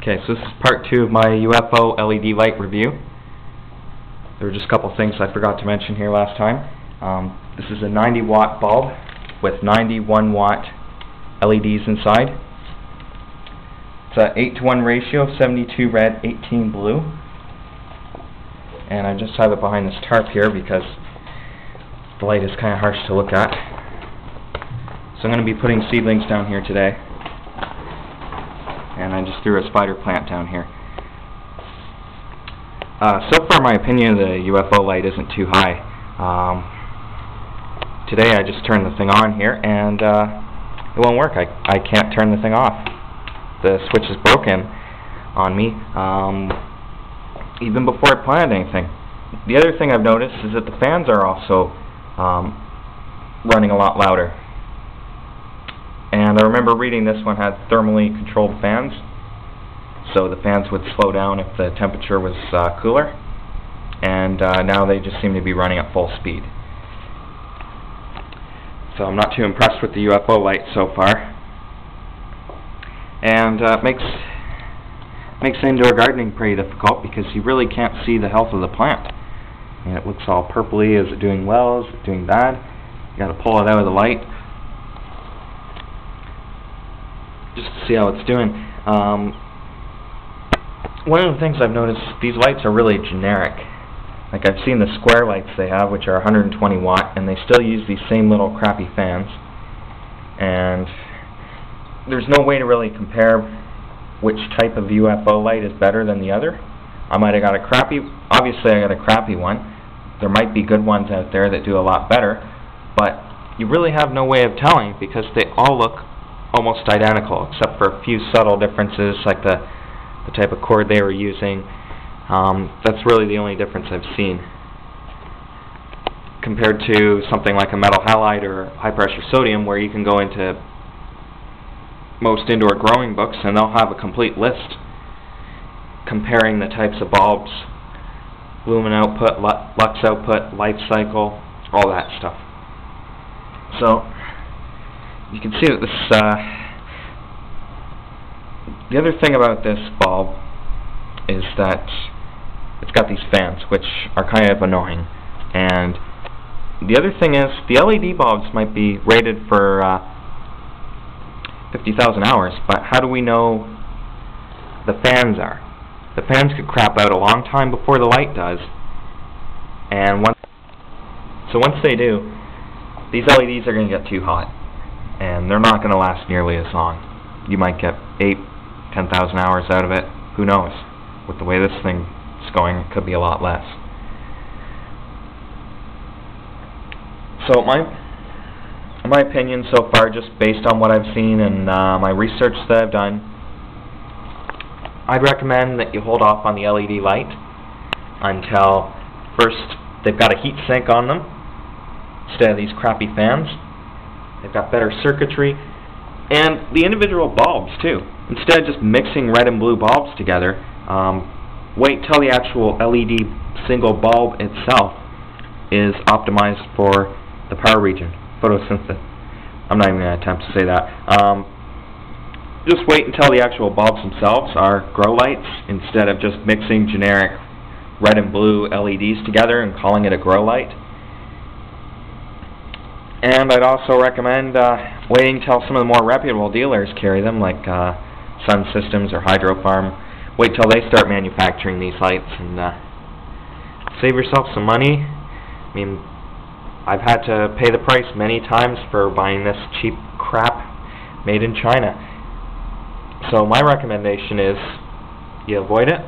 Okay, so this is part 2 of my UFO LED light review. There were just a couple things I forgot to mention here last time. This is a 90 watt bulb with 91 watt LEDs inside. It's an 8:1 ratio, 72 red, 18 blue. And I just have it behind this tarp here because the light is kind of harsh to look at. So I'm going to be putting seedlings down here today. And I just threw a spider plant down here. So far my opinion of the UFO light isn't too high. Today I just turned the thing on here and it won't work. I can't turn the thing off. The switch is broken on me even before I planned anything. The other thing I've noticed is that the fans are also running a lot louder. And I remember reading this one had thermally controlled fans, so the fans would slow down if the temperature was cooler, and now they just seem to be running at full speed. So I'm not too impressed with the UFO light so far, and makes indoor gardening pretty difficult because you really can't see the health of the plant. And it looks all purpley. Is it doing well? Is it doing bad? You got to pull it out of the light just to see how it's doing. One of the things I've noticed, these lights are really generic. Like I've seen the square lights they have, which are 120 watt, and they still use these same little crappy fans. And there's no way to really compare which type of UFO light is better than the other. I might have got a crappy, obviously I got a crappy one. There might be good ones out there that do a lot better, but you really have no way of telling because they all look almost identical, except for a few subtle differences, like the type of cord they were using. That's really the only difference I've seen compared to something like a metal halide or high pressure sodium, where you can go into most indoor growing books and they'll have a complete list comparing the types of bulbs, lumen output, lux output, life cycle, all that stuff. So you can see that this, the other thing about this bulb is that it's got these fans, which are kind of annoying. And the other thing is, the LED bulbs might be rated for 50,000 hours, but how do we know the fans are? The fans could crap out a long time before the light does, and once they do, these LEDs are going to get too hot, and they're not going to last nearly as long. You might get 8,000-10,000 hours out of it. Who knows? With the way this thing is going, it could be a lot less. So my opinion so far, just based on what I've seen and my research that I've done, I'd recommend that you hold off on the LED light until first they've got a heat sink on them instead of these crappy fans. They've got better circuitry, and the individual bulbs too. Instead of just mixing red and blue bulbs together, wait till the actual LED single bulb itself is optimized for the power region, photosynthesis. I'm not even going to attempt to say that. Just wait until the actual bulbs themselves are grow lights instead of just mixing generic red and blue LEDs together and calling it a grow light. And I'd also recommend waiting till some of the more reputable dealers carry them, like Sun Systems or Hydro Farm. Wait till they start manufacturing these lights and save yourself some money. I mean, I've had to pay the price many times for buying this cheap crap made in China. So my recommendation is you avoid it.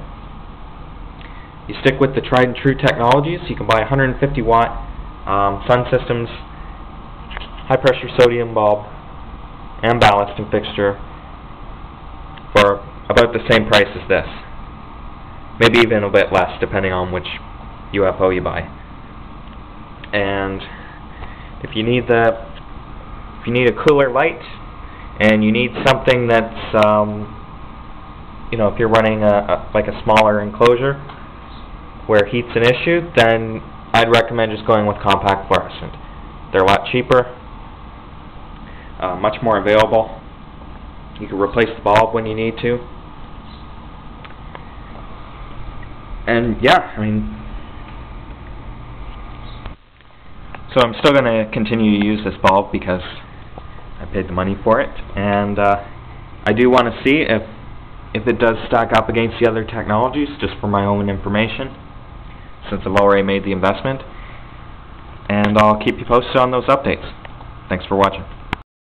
You stick with the tried and true technologies. You can buy 150 watt Sun Systems high pressure sodium bulb and ballast and fixture for about the same price as this. Maybe even a bit less depending on which UFO you buy. And if you need a cooler light and you need something that's if you're running like a smaller enclosure where heat's an issue, then I'd recommend just going with compact fluorescent. They're a lot cheaper, much more available. You can replace the bulb when you need to. And yeah, I mean, so I'm still going to continue to use this bulb because I paid the money for it, and I do want to see if it does stack up against the other technologies, just for my own information, since I've already made the investment, and I'll keep you posted on those updates. Thanks for watching.